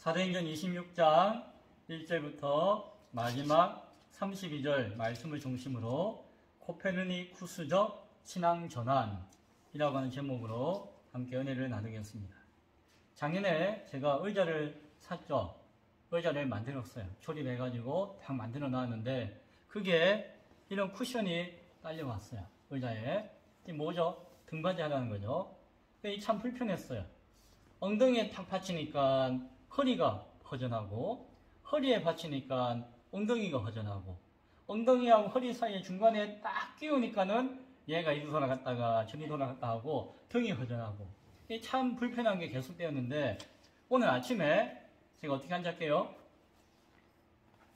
사도행전 26장 1절부터 마지막 32절 말씀을 중심으로 코페르니쿠스적 신앙 전환이라고 하는 제목으로 함께 은혜를 나누겠습니다. 작년에 제가 의자를 샀죠. 의자를 만들었어요. 조립해가지고 딱 만들어 놨는데 그게 이런 쿠션이 딸려왔어요. 의자에. 이게 뭐죠? 등받이 하라는 거죠. 이게 참 불편했어요. 엉덩이에 탁 받치니까 허리가 허전하고, 허리에 받치니까 엉덩이가 허전하고, 엉덩이하고 허리 사이에 중간에 딱 끼우니까는 얘가 이리 돌아갔다가 저리 돌아갔다 하고 등이 허전하고, 이게 참 불편한 게 계속되었는데 오늘 아침에 제가 어떻게 앉았게요?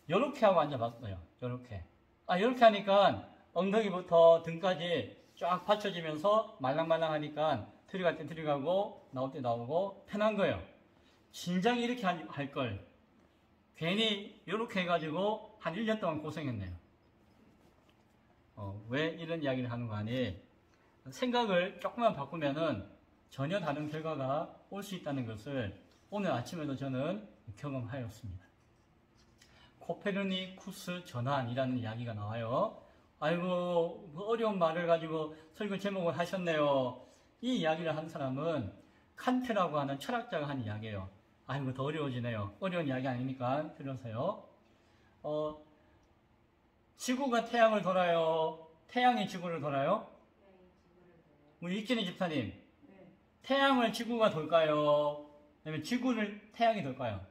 요렇게 하고 앉아봤어요. 요렇게. 요렇게 하니까 엉덩이부터 등까지 쫙 받쳐지면서 말랑말랑하니까 들어갈 때 들어가고 나올 때 나오고 편한 거예요. 진작 이렇게 할 걸. 괜히 이렇게 해가지고 한 1년 동안 고생했네요. 왜 이런 이야기를 하는 거 아니? 생각을 조금만 바꾸면은 전혀 다른 결과가 올 수 있다는 것을 오늘 아침에도 저는 경험하였습니다. 코페르니쿠스 전환이라는 이야기가 나와요. 아이고, 그 어려운 말을 가지고 설교 제목을 하셨네요. 이 이야기를 한 사람은 칸트라고 하는 철학자가 한 이야기예요. 아이고, 더 어려워지네요. 어려운 이야기 아니니까 들으세요. 지구가 태양을 돌아요? 태양이 지구를 돌아요? 우리 익진이 집사님, 태양을 지구가 돌까요? 아니면 지구를 태양이 돌까요?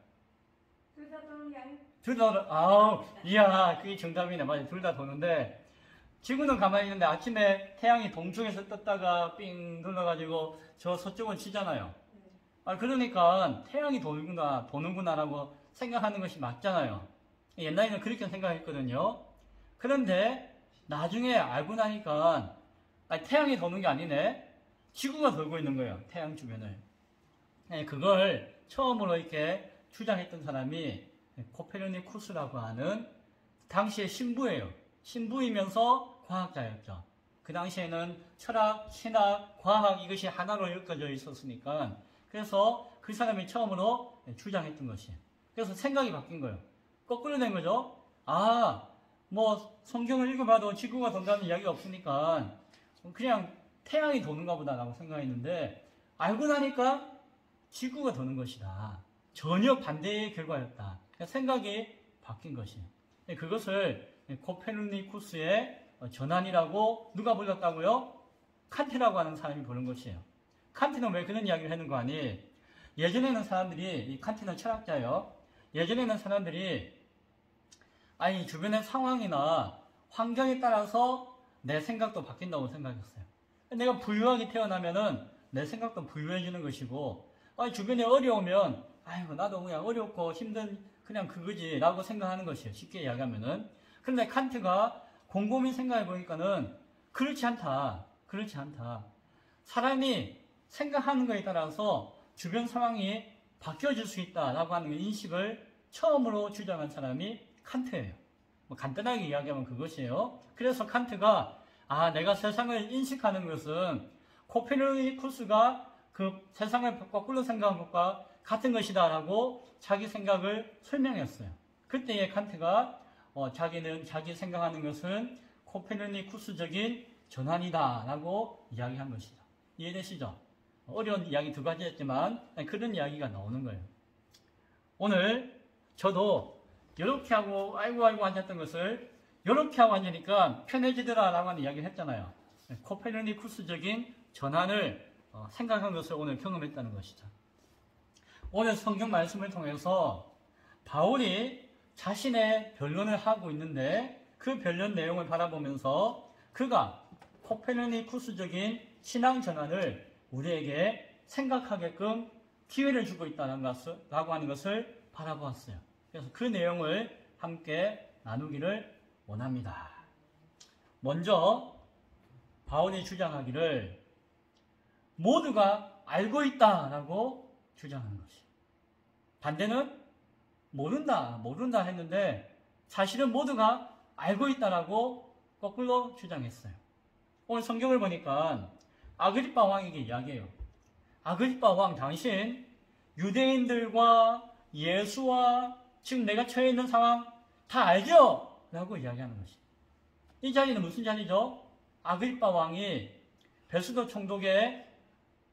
둘 다 도는 게 아니고. 둘 다, 아우, 이야, 그게 정답이네. 맞아요. 둘 다 도는데, 지구는 가만히 있는데 아침에 태양이 동쪽에서 떴다가 삥 돌아가지고 저 서쪽은 치잖아요. 그러니까 태양이 도는구나라고 생각하는 것이 맞잖아요. 옛날에는 그렇게 생각했거든요. 그런데 나중에 알고 나니까 태양이 도는 게 아니네. 지구가 돌고 있는 거예요. 태양 주변을. 그걸 처음으로 이렇게 주장했던 사람이 코페르니쿠스라고 하는 당시의 신부예요. 신부이면서 과학자였죠. 그 당시에는 철학, 신학, 과학 이것이 하나로 엮어져 있었으니까 그래서 그 사람이 처음으로 주장했던 것이에요. 그래서 생각이 바뀐 거예요. 거꾸로 된 거죠. 뭐 성경을 읽어봐도 지구가 돈다는 이야기가 없으니까 그냥 태양이 도는가 보다라고 생각했는데 알고 나니까 지구가 도는 것이다. 전혀 반대의 결과였다. 생각이 바뀐 것이에요. 그것을 코페르니쿠스의 전환이라고 누가 불렀다고요? 칸트라고 하는 사람이 부른 것이에요. 칸트는 왜 그런 이야기를 하는 거 아니? 예전에는 사람들이, 이 칸트는 철학자예요. 예전에는 사람들이 주변의 상황이나 환경에 따라서 내 생각도 바뀐다고 생각했어요. 내가 부유하게 태어나면은 내 생각도 부유해지는 것이고, 주변에 어려우면 나도 그냥 어렵고 힘든 그냥 그거지 라고 생각하는 것이에요. 쉽게 이야기하면은. 그런데 칸트가 곰곰이 생각해 보니까는 그렇지 않다. 사람이 생각하는 것에 따라서 주변 상황이 바뀌어질 수 있다라고 하는 인식을 처음으로 주장한 사람이 칸트예요. 뭐 간단하게 이야기하면 그것이에요. 그래서 칸트가 내가 세상을 인식하는 것은 코페르니쿠스가 그 세상을 거꾸로 생각한 것과 같은 것이다 라고 자기 생각을 설명했어요. 그때의 칸트가 자기 생각하는 것은 코페르니쿠스적인 전환이다 라고 이야기한 것이죠. 이해되시죠? 어려운 이야기 두 가지 했지만 그런 이야기가 나오는 거예요. 오늘 저도 이렇게 하고 아이고 앉았던 것을 이렇게 하고 앉으니까 편해지더라 라고 하는 이야기를 했잖아요. 코페르니쿠스적인 전환을 생각한 것을 오늘 경험했다는 것이죠. 오늘 성경 말씀을 통해서 바울이 자신의 변론을 하고 있는데 그 변론 내용을 바라보면서 그가 코페르니쿠스적인 신앙 전환을 우리에게 생각하게끔 기회를 주고 있다라고 하는 것을 바라보았어요. 그래서 그 내용을 함께 나누기를 원합니다. 먼저 바울이 주장하기를 모두가 알고 있다라고 주장하는 것이. 반대는 모른다 했는데 사실은 모두가 알고 있다라고 거꾸로 주장했어요. 오늘 성경을 보니까 아그리빠 왕에게 이야기해요. 아그리빠 왕 당신 유대인들과 예수와 지금 내가 처해 있는 상황 다 알죠? 라고 이야기하는 것이죠. 이 자리는 무슨 자리죠? 아그리빠 왕이 베스도 총독의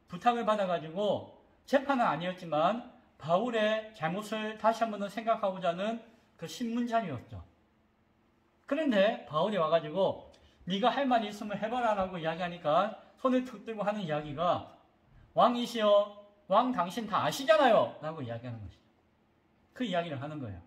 부탁을 받아가지고 재판은 아니었지만 바울의 잘못을 다시 한번 더 생각하고자 하는 그 신문 자리였죠. 그런데 바울이 와가지고 네가 할 말이 있으면 해봐라 라고 이야기하니까 손을 툭 들고 하는 이야기가 왕이시여 왕 당신 다 아시잖아요 라고 이야기하는 것이죠. 그 이야기를 하는 거예요.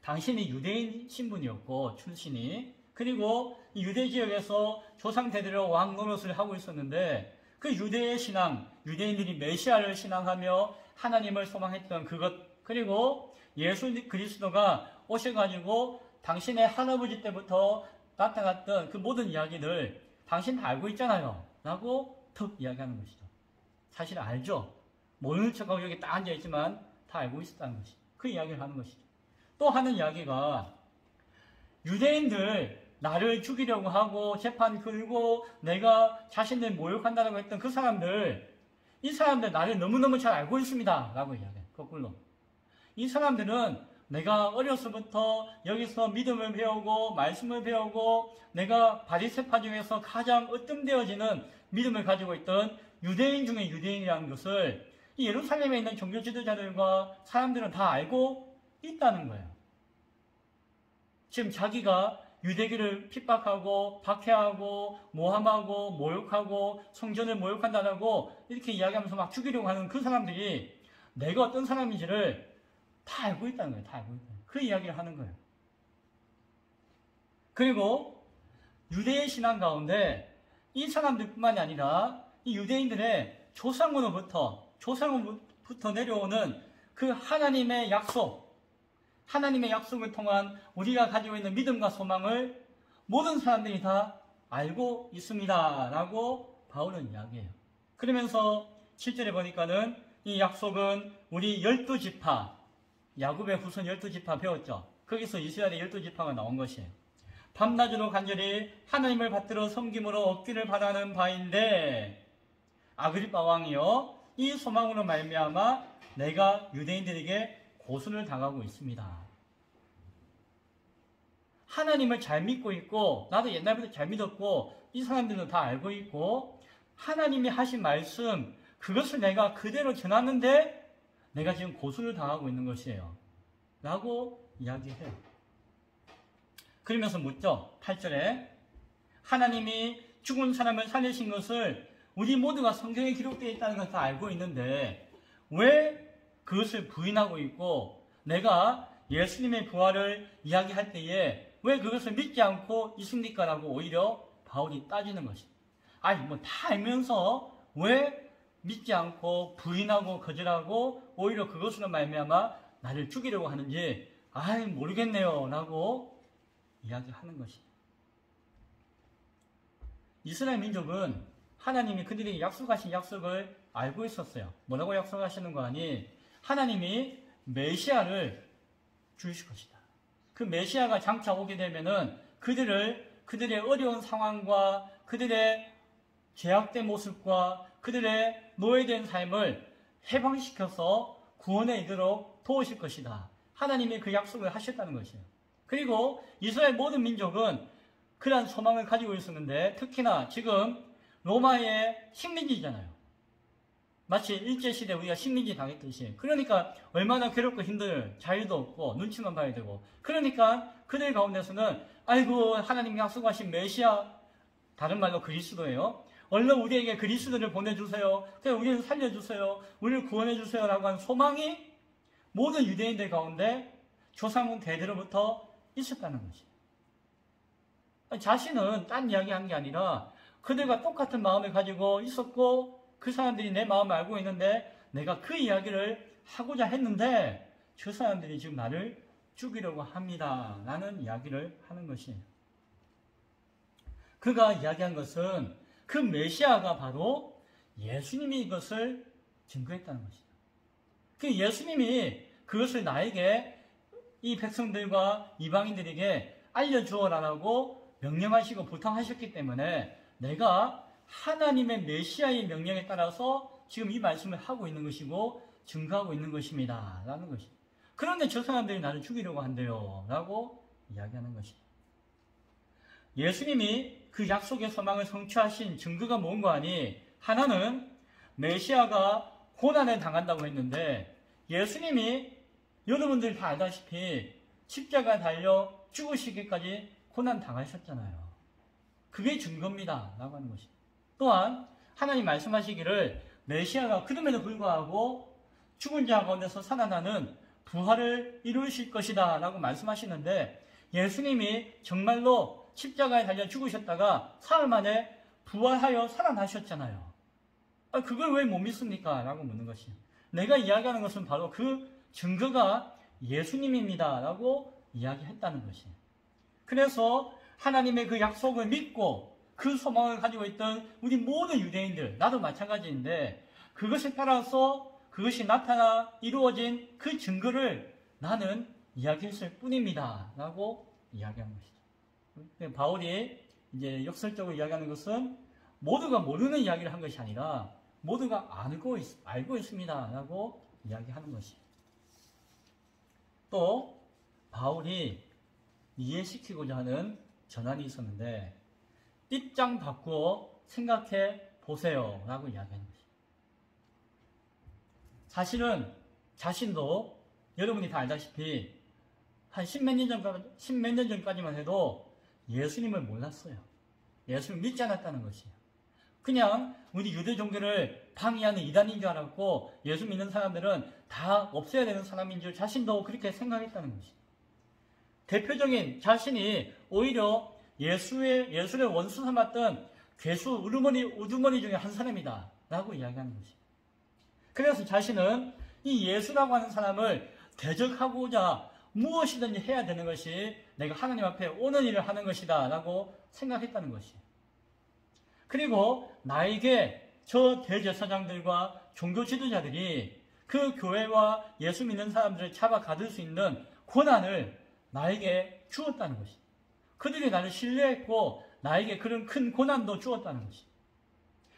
당신이 유대인 신분이었고 출신이 그리고 유대 지역에서 조상 대대로 왕 노릇을 하고 있었는데 그 유대의 신앙, 유대인들이 메시아를 신앙하며 하나님을 소망했던 그것 그리고 예수 그리스도가 오셔가지고 당신의 할아버지 때부터 나타났던 그 모든 이야기들 당신 다 알고 있잖아요 라고 툭 이야기하는 것이죠. 사실 알죠. 모르는 척하고 여기 딱 앉아있지만 다 알고 있었다는 것이죠. 그 이야기를 하는 것이죠. 또 하는 이야기가 유대인들 나를 죽이려고 하고 재판 걸고 내가 자신들 모욕한다고 했던 그 사람들 이 사람들 나를 너무너무 잘 알고 있습니다 라고 이야기해요. 거꾸로 이 사람들은 내가 어려서부터 여기서 믿음을 배우고 말씀을 배우고 내가 바리새파 중에서 가장 으뜸되어지는 믿음을 가지고 있던 유대인 중에 유대인이라는 것을 이 예루살렘에 있는 종교 지도자들과 사람들은 다 알고 있다는 거예요. 지금 자기가 유대교를 핍박하고 박해하고 모함하고 모욕하고 성전을 모욕한다고 이렇게 이야기하면서 막 죽이려고 하는 그 사람들이 내가 어떤 사람인지를 다 알고 있다는 거예요. 다 알고 있다는 거예요. 그 이야기를 하는 거예요. 그리고 유대의 신앙 가운데 이 사람들뿐만이 아니라 이 유대인들의 조상으로부터 내려오는 그 하나님의 하나님의 약속을 통한 우리가 가지고 있는 믿음과 소망을 모든 사람들이 다 알고 있습니다 라고 바울은 이야기해요. 그러면서 7절에 보니까는 이 약속은 우리 12지파 야곱의 후손 12지파 배웠죠. 거기서 이스라엘의 12지파가 나온 것이에요. 밤낮으로 간절히 하나님을 받들어 섬김으로 얻기를 바라는 바인데 아그리빠 왕이요 이 소망으로 말미암아 내가 유대인들에게 고순을 당하고 있습니다. 하나님을 잘 믿고 있고 나도 옛날부터 잘 믿었고 이 사람들은 다 알고 있고 하나님이 하신 말씀 그것을 내가 그대로 전하는데 내가 지금 고순을 당하고 있는 것이에요 라고 이야기해요. 그러면서 묻죠. 8절에 하나님이 죽은 사람을 살리신 것을 우리 모두가 성경에 기록되어 있다는 것을 다 알고 있는데 왜 그것을 부인하고 있고 내가 예수님의 부활을 이야기할 때에 왜 그것을 믿지 않고 있습니까? 라고 오히려 바울이 따지는 것입니다. 아니 뭐 다 알면서 왜 믿지 않고 부인하고 거절하고 오히려 그것으로 말미암아 나를 죽이려고 하는지 모르겠네요 라고 이야기하는 것입니다. 이스라엘 민족은 하나님이 그들에게 약속하신 약속을 알고 있었어요. 뭐라고 약속하시는 거 아니? 하나님이 메시아를 주실 것이다. 그 메시아가 장차 오게 되면은 그들의 어려운 상황과 그들의 제약된 모습과 그들의 노예된 삶을 해방시켜서 구원에 이르도록 도우실 것이다. 하나님이 그 약속을 하셨다는 것이에요. 그리고 이스라엘 모든 민족은 그러한 소망을 가지고 있었는데 특히나 지금 로마의 식민지잖아요. 마치 일제시대 우리가 식민지 당했듯이. 그러니까 얼마나 괴롭고 힘들 자유도 없고 눈치만 봐야 되고 그러니까 그들 가운데서는 아이고 하나님이 약속하신 메시아 다른 말로 그리스도예요. 얼른 우리에게 그리스도를 보내주세요. 그냥 우리를 살려주세요. 우리를 구원해주세요 라고 하는 소망이 모든 유대인들 가운데 조상 대대로부터 있었다는 것이에요. 자신은 딴 이야기한 게 아니라 그들과 똑같은 마음을 가지고 있었고 그 사람들이 내 마음을 알고 있는데 내가 그 이야기를 하고자 했는데 저 사람들이 지금 나를 죽이려고 합니다 라는 이야기를 하는 것이에요. 그가 이야기한 것은 그 메시아가 바로 예수님이 이것을 증거했다는 것이죠. 그 예수님이 그것을 나에게 이 백성들과 이방인들에게 알려주어라라고 명령하시고 부탁하셨기 때문에 내가 하나님의 메시아의 명령에 따라서 지금 이 말씀을 하고 있는 것이고 증거하고 있는 것입니다. 라는 것이. 그런데 저 사람들이 나를 죽이려고 한대요. 라고 이야기하는 것이다. 예수님이 그 약속의 소망을 성취하신 증거가 뭔가 하니, 하나는 메시아가 고난을 당한다고 했는데, 예수님이 여러분들이 다 알다시피 십자가에 달려 죽으시기까지 고난 당하셨잖아요. 그게 증거입니다. 라고 하는 것입니다. 또한 하나님 말씀하시기를 메시아가 그럼에도 불구하고 죽은 자 가운데서 살아나는 부활을 이루실 것이다 라고 말씀하시는데, 예수님이 정말로 십자가에 달려 죽으셨다가 사흘 만에 부활하여 살아나셨잖아요. 그걸 왜 못 믿습니까? 라고 묻는 것이에요. 내가 이야기하는 것은 바로 그 증거가 예수님입니다 라고 이야기했다는 것이에요. 그래서 하나님의 그 약속을 믿고 그 소망을 가지고 있던 우리 모든 유대인들, 나도 마찬가지인데, 그것에 따라서 그것이 나타나 이루어진 그 증거를 나는 이야기했을 뿐입니다 라고 이야기하는 것이죠. 바울이 이제 역설적으로 이야기하는 것은 모두가 모르는 이야기를 한 것이 아니라 모두가 알고 있습니다 라고 이야기하는 것이에요. 또 바울이 이해시키고자 하는 전환이 있었는데, 입장 바꾸어 생각해 보세요 라고 이야기하는 것이에요. 사실은 자신도 여러분이 다 알다시피 한 십몇 년 전까지만 해도 예수님을 몰랐어요. 예수님을 믿지 않았다는 것이에요. 그냥 우리 유대 종교를 방해하는 이단인 줄 알았고, 예수 믿는 사람들은 다 없애야 되는 사람인 줄 자신도 그렇게 생각했다는 것이에요. 대표적인 자신이 오히려 예수를 원수 삼았던 괴수 우두머리 중에 한 사람이다 라고 이야기하는 것이에요. 그래서 자신은 이 예수라고 하는 사람을 대적하고자 무엇이든지 해야 되는 것이 내가 하나님 앞에 오는 일을 하는 것이다 라고 생각했다는 것이에요. 그리고 나에게 저 대제사장들과 종교 지도자들이 그 교회와 예수 믿는 사람들을 잡아 가둘 수 있는 권한을 나에게 주었다는 것이에요. 그들이 나를 신뢰했고 나에게 그런 큰 고난도 주었다는 것이에요.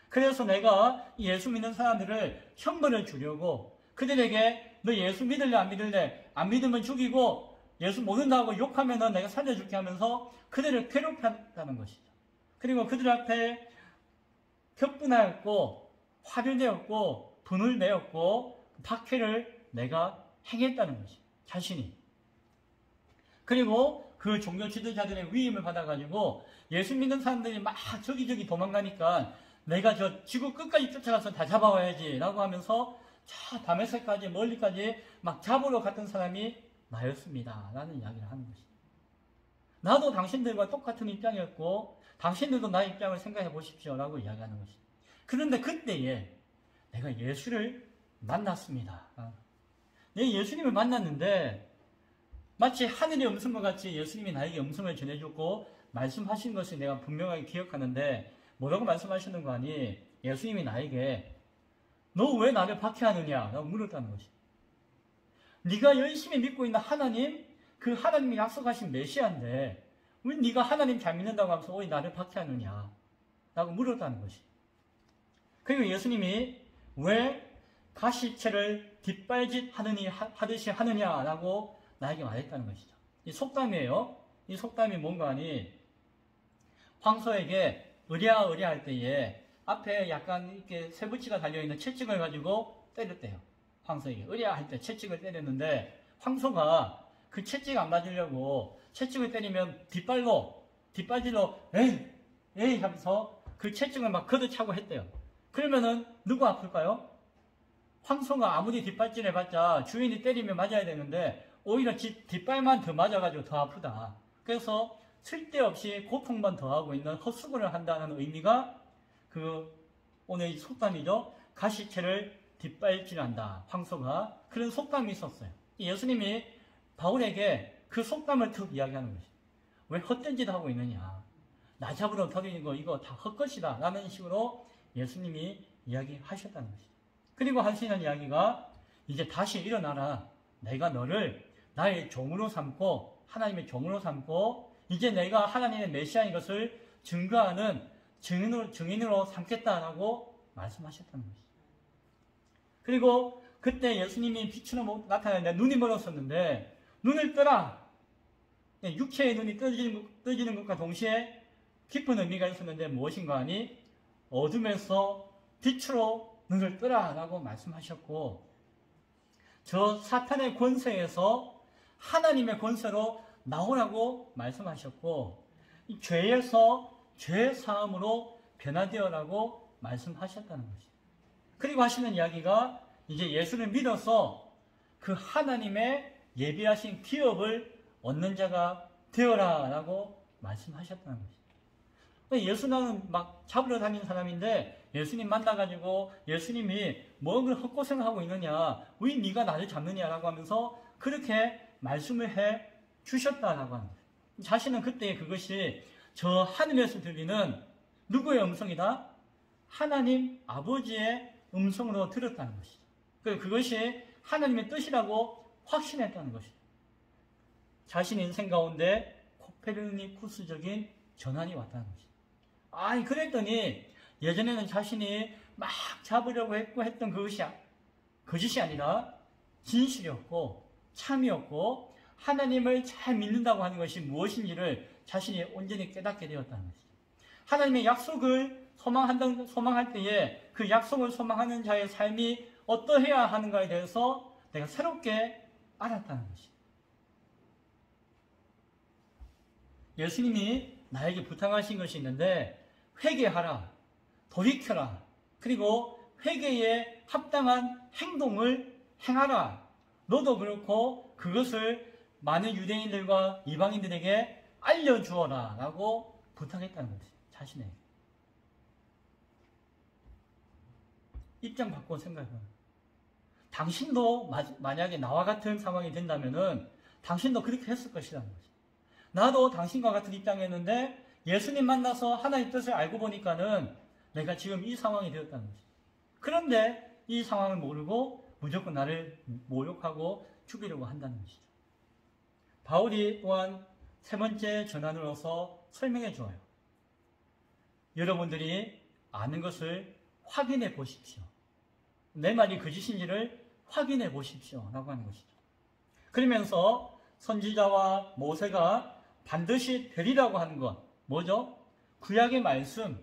그래서 내가 예수 믿는 사람들을 형벌을 주려고 그들에게 너 예수 믿을래 안 믿을래, 안 믿으면 죽이고 예수 모른다고 욕하면 내가 살려줄게 하면서 그들을 괴롭혔다는 것이죠. 그리고 그들 앞에 격분하였고 화를 내었고 분을 내었고 박해를 내가 행했다는 것이죠. 자신이. 그리고 그 종교 지도자들의 위임을 받아가지고 예수 믿는 사람들이 막 저기저기 도망가니까 내가 저 지구 끝까지 쫓아가서 다 잡아와야지 라고 하면서 저 다메섹까지 멀리까지 막 잡으러 갔던 사람이 나였습니다 라는 이야기를 하는 것입니다. 나도 당신들과 똑같은 입장이었고 당신들도 나의 입장을 생각해 보십시오 라고 이야기하는 것입니다. 그런데 그때에 내가 예수를 만났습니다. 내가 예수님을 만났는데 마치 하늘의 음성과 같이 예수님이 나에게 음성을 전해줬고 말씀하신 것을 내가 분명하게 기억하는데, 뭐라고 말씀하시는 거 아니? 예수님이 나에게 너 왜 나를 박해하느냐 라고 물었다는 것이. 네가 열심히 믿고 있는 하나님, 그 하나님이 약속하신 메시아인데 왜 네가 하나님 잘 믿는다고 하면서 왜 나를 박해하느냐 라고 물었다는 것이. 그리고 예수님이 왜 가시채를 뒷발짓 하듯이 하느냐라고 나에게 말했다는 것이죠. 이 속담이에요. 이 속담이 뭔가 하니, 황소에게 으랴으랴 할 때에 앞에 약간 이렇게 쇠붙이가 달려있는 채찍을 가지고 때렸대요. 황소에게 으랴 할 때 채찍을 때렸는데, 황소가 그 채찍 안 맞으려고 채찍을 때리면 뒷발질로 에이 하면서 그 채찍을 막 걷어차고 했대요. 그러면은 누구 아플까요? 황소가 아무리 뒷발질 해봤자 주인이 때리면 맞아야 되는데 오히려 뒷발만 더 맞아가지고 더 아프다. 그래서 쓸데없이 고통만 더하고 있는 헛수고를 한다는 의미가 오늘 이 속담이죠. 가시채를 뒷발질한다. 황소가. 그런 속담이 있었어요. 예수님이 바울에게 그 속담을 툭 이야기하는 것이죠. 왜 헛된 짓 하고 있느냐. 나 잡으러 터지는 거 이거 다 헛것이다. 라는 식으로 예수님이 이야기하셨다는 것이죠. 그리고 하시는 이야기가 이제 다시 일어나라. 내가 너를 나의 종으로 삼고 하나님의 종으로 삼고 이제 내가 하나님의 메시아인 것을 증거하는 증인으로 삼겠다라고 말씀하셨다는 것이죠. 그리고 그때 예수님이 빛으로 나타나는데 눈이 멀었었는데 눈을 뜨라. 육체의 눈이 떠지는 것과 동시에 깊은 의미가 있었는데 무엇인가 하니 어둠에서 빛으로 눈을 뜨라 라고 말씀하셨고, 저 사탄의 권세에서 하나님의 권세로 나오라고 말씀하셨고, 이 죄에서 죄 사함으로 변화되어라고 말씀하셨다는 것이죠. 그리고 하시는 이야기가 이제 예수를 믿어서 그 하나님의 예비하신 기업을 얻는 자가 되어라 라고 말씀하셨다는 것이죠. 예수는 막 잡으러 다니는 사람인데 예수님 만나가지고 예수님이 뭔 헛고생을 하고 있느냐, 왜 네가 나를 잡느냐라고 하면서 그렇게 말씀을 해 주셨다라고 하는 거예요. 자신은 그때 그것이 저 하늘에서 들리는 누구의 음성이다? 하나님 아버지의 음성으로 들었다는 것이죠. 그것이 하나님의 뜻이라고 확신했다는 것이죠. 자신의 인생 가운데 코페르니쿠스적인 전환이 왔다는 것이죠. 아니 그랬더니 예전에는 자신이 막 잡으려고 했던 그것이 거짓이 아니라 진실이었고 참이었고 하나님을 잘 믿는다고 하는 것이 무엇인지를 자신이 온전히 깨닫게 되었다는 것이죠. 하나님의 약속을 소망할 때에 그 약속을 소망하는 자의 삶이 어떠해야 하는가에 대해서 내가 새롭게 알았다는 것이죠. 예수님이 나에게 부탁하신 것이 있는데 회개하라, 돌이켜라, 그리고 회개에 합당한 행동을 행하라. 너도 그렇고 그것을 많은 유대인들과 이방인들에게 알려주어라 라고 부탁했다는 것이죠. 자신에게. 입장 바꿔 생각해봐요. 당신도 만약에 나와 같은 상황이 된다면은 당신도 그렇게 했을 것이라는 거죠. 나도 당신과 같은 입장이었는데 예수님 만나서 하나님의 뜻을 알고 보니까는 내가 지금 이 상황이 되었다는 거죠. 그런데 이 상황을 모르고 무조건 나를 모욕하고 죽이려고 한다는 것이죠. 바울이 또한 세 번째 전환으로서 설명해 주어요. 여러분들이 아는 것을 확인해 보십시오. 내 말이 거짓인지를 확인해 보십시오 라고 하는 것이죠. 그러면서 선지자와 모세가 반드시 되리라고 하는 것, 뭐죠? 구약의 말씀,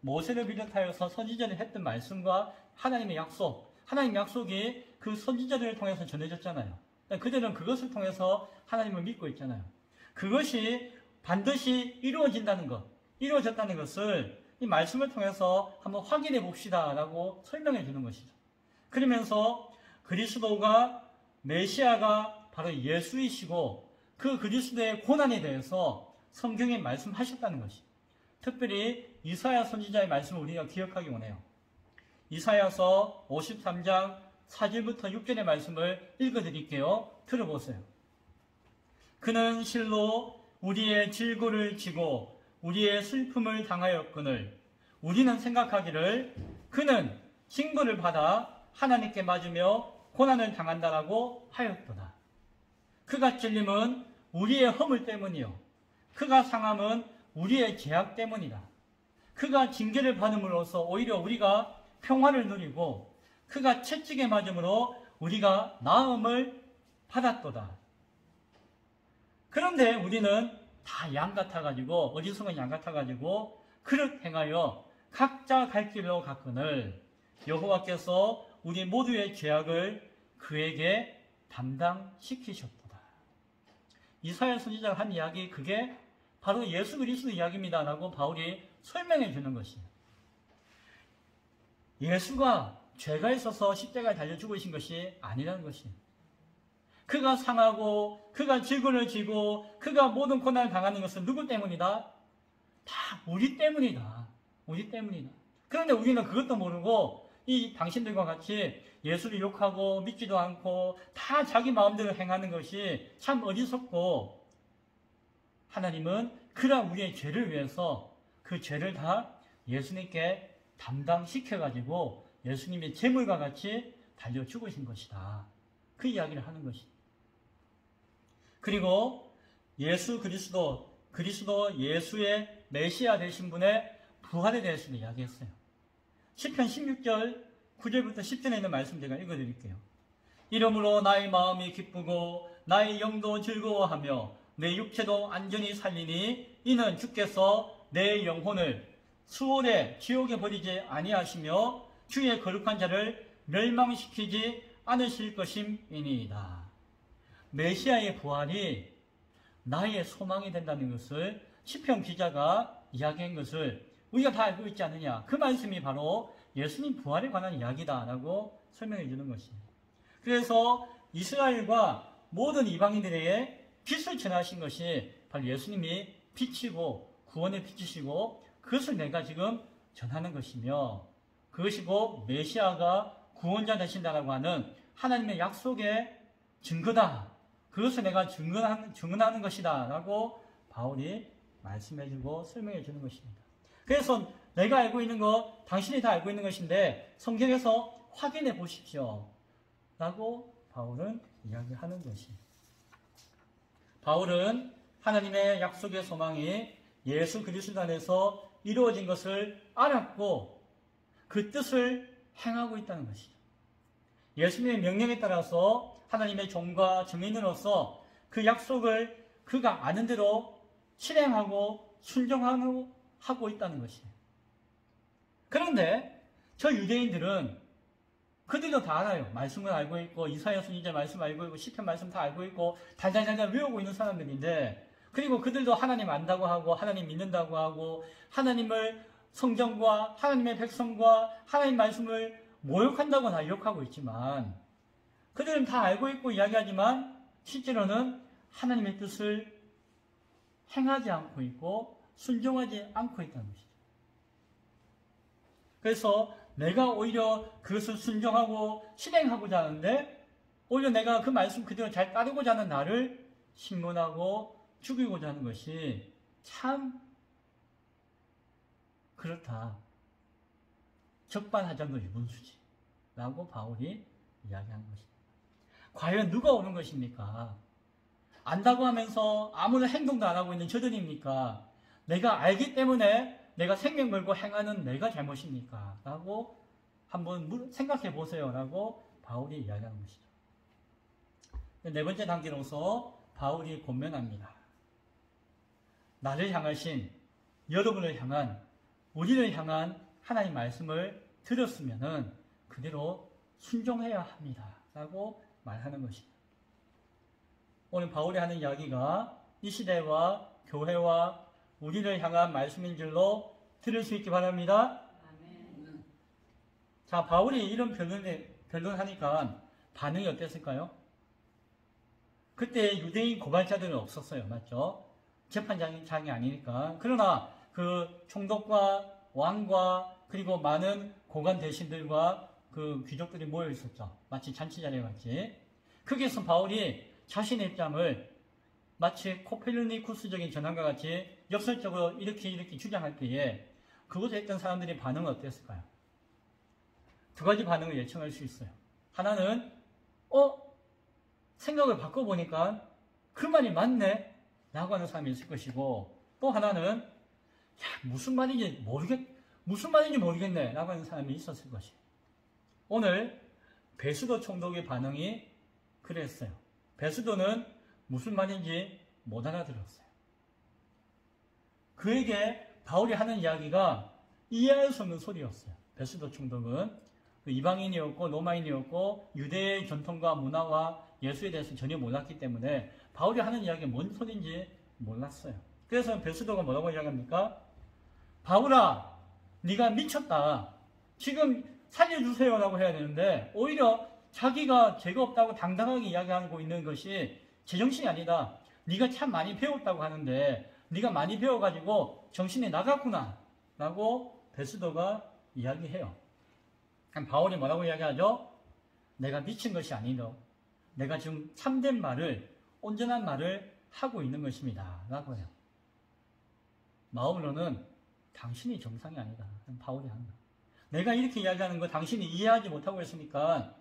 모세를 비롯하여서 선지자를 했던 말씀과 하나님의 약속, 하나님의 약속이 그 선지자들을 통해서 전해졌잖아요. 그들은 그것을 통해서 하나님을 믿고 있잖아요. 그것이 반드시 이루어진다는 것, 이루어졌다는 것을 이 말씀을 통해서 한번 확인해 봅시다 라고 설명해 주는 것이죠. 그러면서 그리스도가, 메시아가 바로 예수이시고 그 그리스도의 고난에 대해서 성경에 말씀하셨다는 것이, 특별히 이사야 선지자의 말씀을 우리가 기억하기 원해요. 이사야서 53장 4절부터 6절의 말씀을 읽어드릴게요. 들어보세요. 그는 실로 우리의 질고를 지고 우리의 슬픔을 당하였거늘 우리는 생각하기를 그는 징벌을 받아 하나님께 맞으며 고난을 당한다라고 하였도다. 그가 찔림은 우리의 허물 때문이요 그가 상함은 우리의 죄악 때문이다. 그가 징계를 받음으로써 오히려 우리가 평화를 누리고 그가 채찍에 맞음으로 우리가 나음을 받았도다. 그런데 우리는 다 양 같아가지고 어리석은 양 같아가지고 그릇 행하여 각자 갈 길로 갔거늘 여호와께서 우리 모두의 죄악을 그에게 담당시키셨도다. 이사야 선지자가 한 이야기, 그게 바로 예수 그리스도 이야기입니다 라고 바울이 설명해 주는 것이에요. 예수가 죄가 있어서 십자가에 달려 죽으신 것이 아니라는 것이에요. 그가 상하고 그가 질고를 지고 그가 모든 고난을 당하는 것은 누구 때문이다? 다 우리 때문이다. 우리 때문이다. 그런데 우리는 그것도 모르고 이 당신들과 같이 예수를 욕하고 믿지도 않고 다 자기 마음대로 행하는 것이 참 어리석고, 하나님은 그러한 우리의 죄를 위해서 그 죄를 다 예수님께 담당시켜가지고 예수님의 제물과 같이 달려 죽으신 것이다. 그 이야기를 하는 것이다. 그리고 예수 그리스도 예수의 메시아 되신 분의 부활에 대해서도 이야기했어요. 시편 16절 9절부터 10절에 있는 말씀 제가 읽어드릴게요. 이러므로 나의 마음이 기쁘고 나의 영도 즐거워하며 내 육체도 안전히 살리니 이는 주께서 내 영혼을 수월에 지옥에 버리지 아니하시며 주의 거룩한 자를 멸망시키지 않으실 것임이니이다. 메시아의 부활이 나의 소망이 된다는 것을 시편 기자가 이야기한 것을 우리가 다 알고 있지 않느냐. 그 말씀이 바로 예수님 부활에 관한 이야기다라고 설명해 주는 것입니다. 그래서 이스라엘과 모든 이방인들에게 빛을 전하신 것이 바로 예수님이 빛이고 구원의 빛이시고 그것을 내가 지금 전하는 것이며 그것이 곧 메시아가 구원자 되신다라고 하는 하나님의 약속의 증거다. 그것을 내가 증언하는 것이다 라고 바울이 말씀해주고 설명해주는 것입니다. 그래서 내가 알고 있는 것 당신이 다 알고 있는 것인데 성경에서 확인해 보십시오 라고 바울은 이야기하는 것입니다. 바울은 하나님의 약속의 소망이 예수 그리스도 안에서 이루어진 것을 알았고 그 뜻을 행하고 있다는 것이죠. 예수님의 명령에 따라서 하나님의 종과 증인으로서 그 약속을 그가 아는 대로 실행하고 순종하고 있다는 것이에요. 그런데 저 유대인들은 그들도 다 알아요. 말씀을 알고 있고 이사야 선지자 말씀 알고 있고 시편 말씀 다 알고 있고 달달달달 외우고 있는 사람들인데 그리고 그들도 하나님 안다고 하고 하나님 믿는다고 하고 하나님을 성경과 하나님의 백성과 하나님 말씀을 모욕한다고 다 욕하고 있지만 그들은 다 알고 있고 이야기하지만 실제로는 하나님의 뜻을 행하지 않고 있고 순종하지 않고 있다는 것이죠. 그래서 내가 오히려 그것을 순종하고 실행하고자 하는데 오히려 내가 그 말씀 그대로 잘 따르고자 하는 나를 신문하고 죽이고자 하는 것이 참 그렇다. 적반하장도 유분수지 라고 바울이 이야기하는 것입니다. 과연 누가 옳은 것입니까? 안다고 하면서 아무런 행동도 안 하고 있는 저들입니까? 내가 알기 때문에 내가 생명 걸고 행하는 내가 잘못입니까? 라고 한번 생각해 보세요 라고 바울이 이야기하는 것이죠. 네 번째 단계로서 바울이 권면합니다. 나를 향하신 여러분을 향한 우리를 향한 하나님 말씀을 들었으면은 그대로 순종해야 합니다 라고 말하는 것입니다. 오늘 바울이 하는 이야기가 이 시대와 교회와 우리를 향한 말씀인 줄로 들을 수 있기 바랍니다. 아멘. 자, 바울이 이런 변론하니까 반응이 어땠을까요? 그때 유대인 고발자들은 없었어요. 맞죠? 재판장이 아니니까. 그러나 그 총독과 왕과 그리고 많은 고관 대신들과 그 귀족들이 모여 있었죠. 마치 잔치 자리에 같이. 거기에서 바울이 자신의 입장을 마치 코페르니쿠스적인 전환과 같이 역설적으로 이렇게 주장할 때에 그것에 했던 사람들의 반응은 어땠을까요? 두 가지 반응을 예측할 수 있어요. 하나는 생각을 바꿔보니까 그 말이 맞네 라고 하는 사람이 있을 것이고 또 하나는 무슨 말인지 모르겠네 라고 하는 사람이 있었을 것이에요. 오늘 베스도 총독의 반응이 그랬어요. 베스도는 무슨 말인지 못 알아들었어요. 그에게 바울이 하는 이야기가 이해할 수 없는 소리였어요. 베스도 총독은 이방인이었고 로마인이었고 유대의 전통과 문화와 예수에 대해서 전혀 몰랐기 때문에 바울이 하는 이야기가 뭔 소리인지 몰랐어요. 그래서 베스도가 뭐라고 이야기합니까? 바울아, 네가 미쳤다. 지금 살려주세요라고 해야 되는데 오히려 자기가 죄가 없다고 당당하게 이야기하고 있는 것이 제정신이 아니다. 네가 참 많이 배웠다고 하는데 네가 많이 배워가지고 정신이 나갔구나 라고 베스도가 이야기해요. 그럼 바울이 뭐라고 이야기하죠? 내가 미친 것이 아니죠. 내가 지금 참된 말을 온전한 말을 하고 있는 것입니다 라고 해요. 마음으로는 당신이 정상이 아니다. 바울이 하는 거예요. 내가 이렇게 이야기하는 거 당신이 이해하지 못하고 있으니까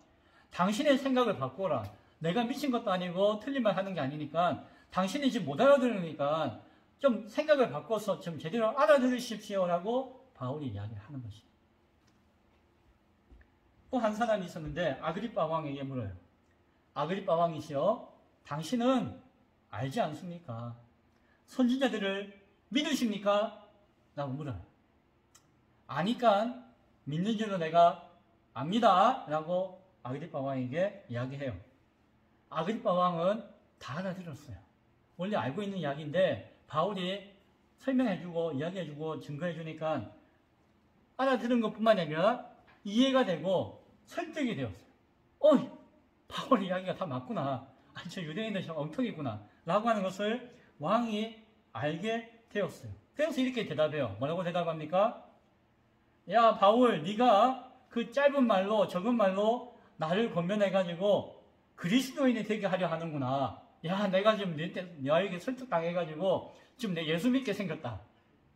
당신의 생각을 바꿔라. 내가 미친 것도 아니고 틀린 말 하는 게 아니니까 당신이 지금 못 알아들으니까 좀 생각을 바꿔서 좀 제대로 알아들으십시오라고 바울이 이야기를 하는 것입니다. 또 한 사람이 있었는데 아그리빠 왕에게 물어요. 아그리빠 왕이시여, 당신은 알지 않습니까? 선지자들을 믿으십니까? 라고 물어요. 아니까 믿는 줄로 내가 압니다. 라고 아그리빠 왕에게 이야기해요. 아그리빠 왕은 다 알아들었어요. 원래 알고 있는 이야기인데 바울이 설명해주고 이야기해주고 증거해주니까 알아들은 것뿐만 아니라 이해가 되고 설득이 되었어요. 바울 이야기가 다 맞구나. 저 유대인들 참 엉터리구나. 라고 하는 것을 왕이 알게 되었어요. 그래서 이렇게 대답해요. 뭐라고 대답합니까? 야, 바울, 네가 그 짧은 말로, 적은 말로 나를 권면해가지고 그리스도인이 되게 하려 하는구나. 야, 내가 지금 너에게 설득당해가지고 지금 내 예수 믿게 생겼다.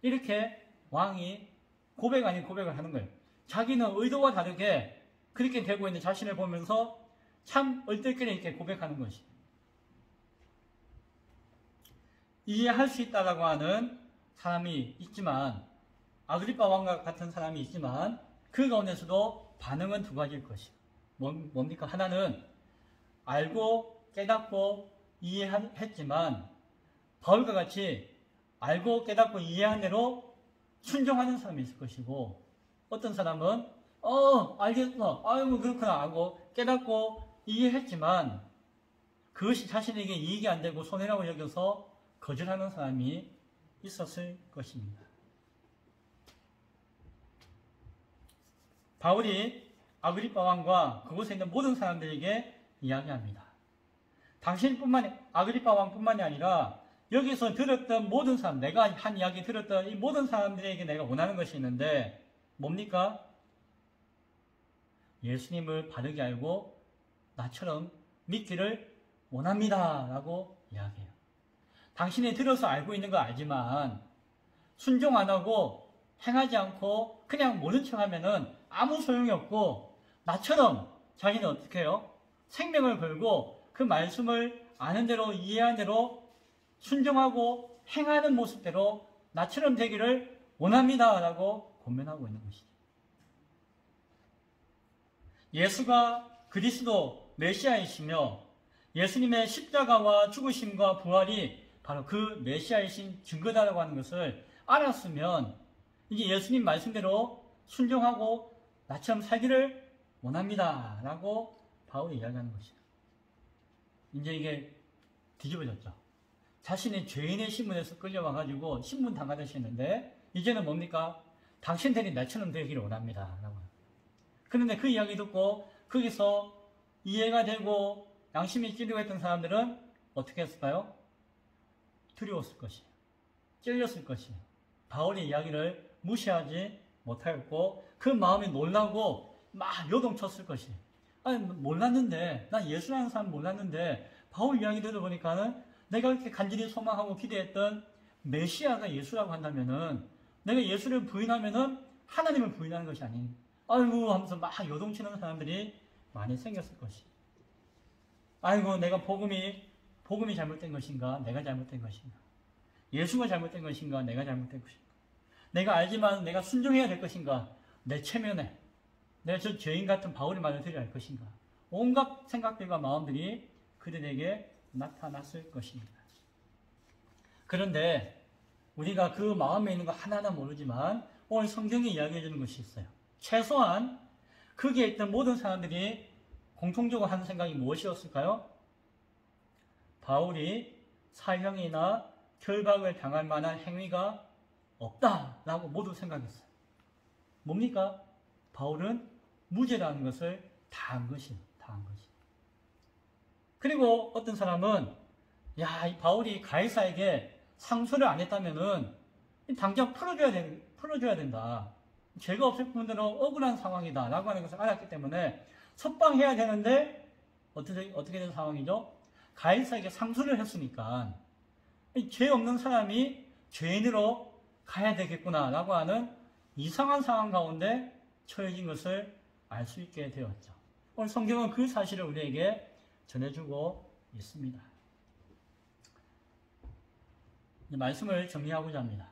이렇게 왕이 고백 아닌 고백을 하는 거예요. 자기는 의도와 다르게 그렇게 되고 있는 자신을 보면서 참 얼떨결에 있게 고백하는 것이. 이해할 수 있다라고 하는 사람이 있지만, 아그리빠 왕과 같은 사람이 있지만 그 가운데서도 반응은 두 가지일 것이에요. 뭡니까? 하나는 알고 깨닫고 이해했지만 바울과 같이 알고 깨닫고 이해한 대로 순종하는 사람이 있을 것이고, 어떤 사람은 알겠어, 아이고 그렇구나 하고 깨닫고 이해했지만 그것이 자신에게 이익이 안 되고 손해라고 여겨서 거절하는 사람이 있었을 것입니다. 바울이 아그리빠 왕과 그곳에 있는 모든 사람들에게 이야기합니다. 아그리빠 왕뿐만이 아니라 여기서 들었던 모든 사람, 내가 한 이야기 들었던 이 모든 사람들에게 내가 원하는 것이 있는데 뭡니까? 예수님을 바르게 알고 나처럼 믿기를 원합니다. 라고 이야기해요. 당신이 들어서 알고 있는 거 알지만 순종 안 하고 행하지 않고 그냥 모른 척 하면은 아무 소용이 없고, 나처럼 자기는 어떻게 해요? 생명을 걸고 그 말씀을 아는 대로 이해한 대로 순종하고 행하는 모습대로 나처럼 되기를 원합니다. 라고 권면하고 있는 것이죠. 예수가 그리스도 메시아이시며 예수님의 십자가와 죽으심과 부활이 바로 그 메시아이신 증거다라고 하는 것을 알았으면 이제 예수님 말씀대로 순종하고 나처럼 살기를 원합니다. 라고 바울이 이야기하는 것이에요. 이제 이게 뒤집어졌죠. 자신이 죄인의 신분에서 끌려와가지고 신분 당하듯이 했는데 이제는 뭡니까? 당신들이 나처럼 되기를 원합니다. 라고. 그런데 그 이야기 듣고 거기서 이해가 되고 양심이 찔리고 했던 사람들은 어떻게 했을까요? 두려웠을 것이에요. 찔렸을 것이에요. 바울의 이야기를 무시하지 못하였고 그 마음이 놀라고 막 요동쳤을 것이에요. 아니, 몰랐는데, 난 예수라는 사람 몰랐는데 바울 이야기 들어보니까는 내가 이렇게 간절히 소망하고 기대했던 메시아가 예수라고 한다면은 내가 예수를 부인하면은 하나님을 부인하는 것이 아닌, 아이고 하면서 막 요동치는 사람들이 많이 생겼을 것이에요. 아이고, 내가 복음이 잘못된 것인가? 내가 잘못된 것인가? 예수가 잘못된 것인가? 내가 잘못된 것인가? 내가 알지만 내가 순종해야 될 것인가? 내 체면에 내가 저 죄인 같은 바울의 말을 들어야 할 것인가? 온갖 생각들과 마음들이 그들에게 나타났을 것입니다. 그런데 우리가 그 마음에 있는 거 하나하나 모르지만 오늘 성경이 이야기해 주는 것이 있어요. 최소한 거기에 있던 모든 사람들이 공통적으로 하는 생각이 무엇이었을까요? 바울이 사형이나 결박을 당할 만한 행위가 없다라고 모두 생각했어요. 뭡니까? 바울은 무죄라는 것을 다 한 것이에요. 다 한 것이에요. 그리고 어떤 사람은 이 바울이 가이사에게 상소를 안 했다면은 당장 풀어줘야 된다. 죄가 없을 뿐더러 억울한 상황이다 라고 하는 것을 알았기 때문에 석방해야 되는데 어떻게 된 상황이죠? 가이사에게 상소를 했으니까 죄 없는 사람이 죄인으로 가야 되겠구나 라고 하는 이상한 상황 가운데 처해진 것을 알 수 있게 되었죠. 오늘 성경은 그 사실을 우리에게 전해주고 있습니다. 말씀을 정리하고자 합니다.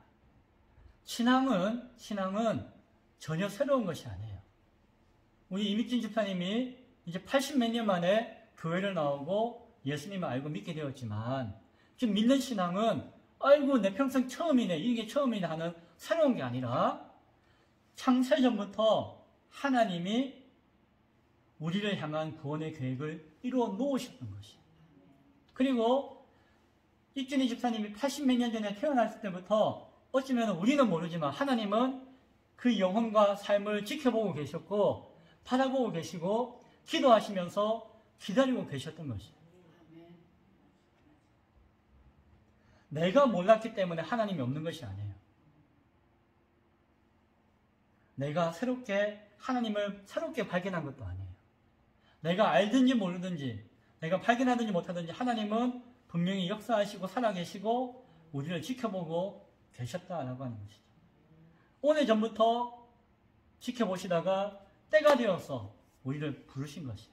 신앙은 전혀 새로운 것이 아니에요. 우리 이미진 집사님이 이제 80몇 년 만에 교회를 나오고 예수님을 알고 믿게 되었지만 지금 믿는 신앙은 아이고 내 평생 처음이네 이게 처음이네 하는 새로운 게 아니라 창세전부터 하나님이 우리를 향한 구원의 계획을 이루어 놓으셨던 것이에요. 그리고 익준이 집사님이 80몇 년 전에 태어났을 때부터 어쩌면 우리는 모르지만 하나님은 그 영혼과 삶을 지켜보고 계셨고 바라보고 계시고 기도하시면서 기다리고 계셨던 것이에요. 내가 몰랐기 때문에 하나님이 없는 것이 아니에요. 내가 하나님을 새롭게 발견한 것도 아니에요. 내가 알든지 모르든지 내가 발견하든지 못하든지 하나님은 분명히 역사하시고 살아계시고 우리를 지켜보고 계셨다라고 하는 것이죠. 오래전부터 지켜보시다가 때가 되어서 우리를 부르신 것이에요.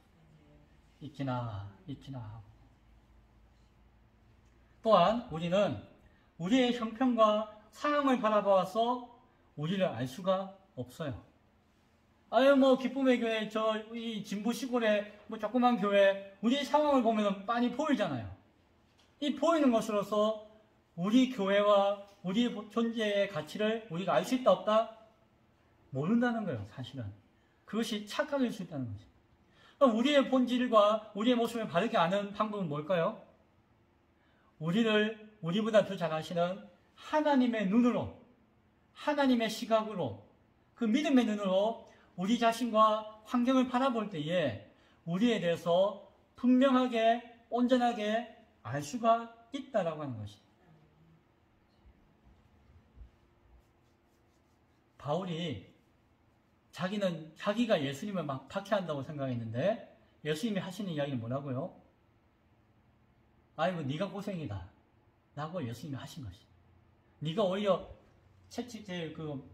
있기나 하고. 또한 우리는 우리의 형편과 상황을 바라봐서 우리를 알 수가 없어요. 아유 기쁨의 교회 이 진부 시골의 조그만 교회 우리의 상황을 보면 빤히 보이잖아요. 이 보이는 것으로서 우리 교회와 우리의 존재의 가치를 우리가 알 수 있다 없다? 모른다는 거예요. 사실은. 그것이 착각일 수 있다는 거죠. 그럼 우리의 본질과 우리의 모습을 바르게 아는 방법은 뭘까요? 우리보다 더 잘 아시는 하나님의 눈으로, 하나님의 시각으로, 그 믿음의 눈으로 우리 자신과 환경을 바라볼 때에 우리에 대해서 분명하게, 온전하게 알 수가 있다라고 하는 것이에요. 바울이 자기가 예수님을 막 박해한다고 생각했는데 예수님이 하시는 이야기는 뭐라고요? 아이고 네가 고생이다 라고 예수님이 하신 것이에요. 네가 오히려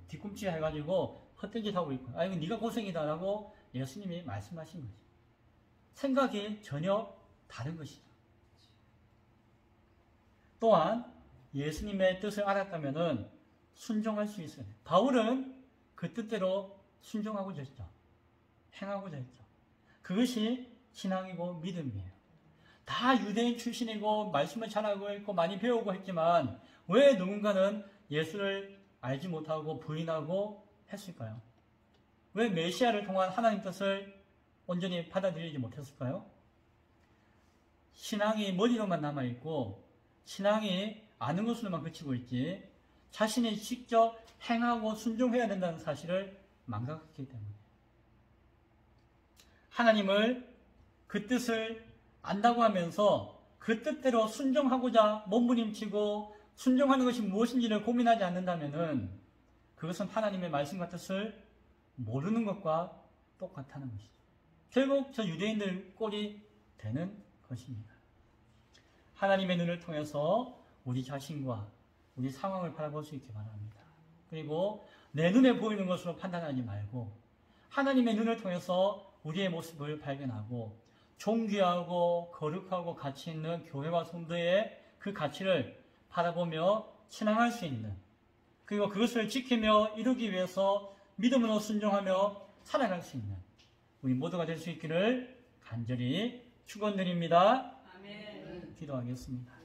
뒤꿈치 해가지고 헛되게 하고 있고 아이고 네가 고생이다 라고 예수님이 말씀하신 것이에요. 생각이 전혀 다른 것이죠. 또한 예수님의 뜻을 알았다면 순종할 수 있어요. 바울은 그 뜻대로 순종하고자 했죠. 행하고자 했죠. 그것이 신앙이고 믿음이에요. 다 유대인 출신이고 말씀을 잘 알고 있고 많이 배우고 했지만 왜 누군가는 예수를 알지 못하고 부인하고 했을까요? 왜 메시아를 통한 하나님 뜻을 온전히 받아들이지 못했을까요? 신앙이 머리로만 남아있고 신앙이 아는 것으로만 그치고 있지 자신이 직접 행하고 순종해야 된다는 사실을 망각했기 때문에 하나님을 그 뜻을 안다고 하면서 그 뜻대로 순종하고자 몸부림치고 순종하는 것이 무엇인지를 고민하지 않는다면 그것은 하나님의 말씀과 뜻을 모르는 것과 똑같다는 것이죠. 결국 저 유대인들 꼴이 되는 것입니다. 하나님의 눈을 통해서 우리 자신과 우리 상황을 바라볼 수 있기 바랍니다. 그리고 내 눈에 보이는 것으로 판단하지 말고 하나님의 눈을 통해서 우리의 모습을 발견하고 존귀하고 거룩하고 가치 있는 교회와 성도의 그 가치를 바라보며 신앙할 수 있는 그리고 그것을 지키며 이루기 위해서 믿음으로 순종하며 살아갈 수 있는 우리 모두가 될 수 있기를 간절히 축원드립니다. 아멘. 기도하겠습니다.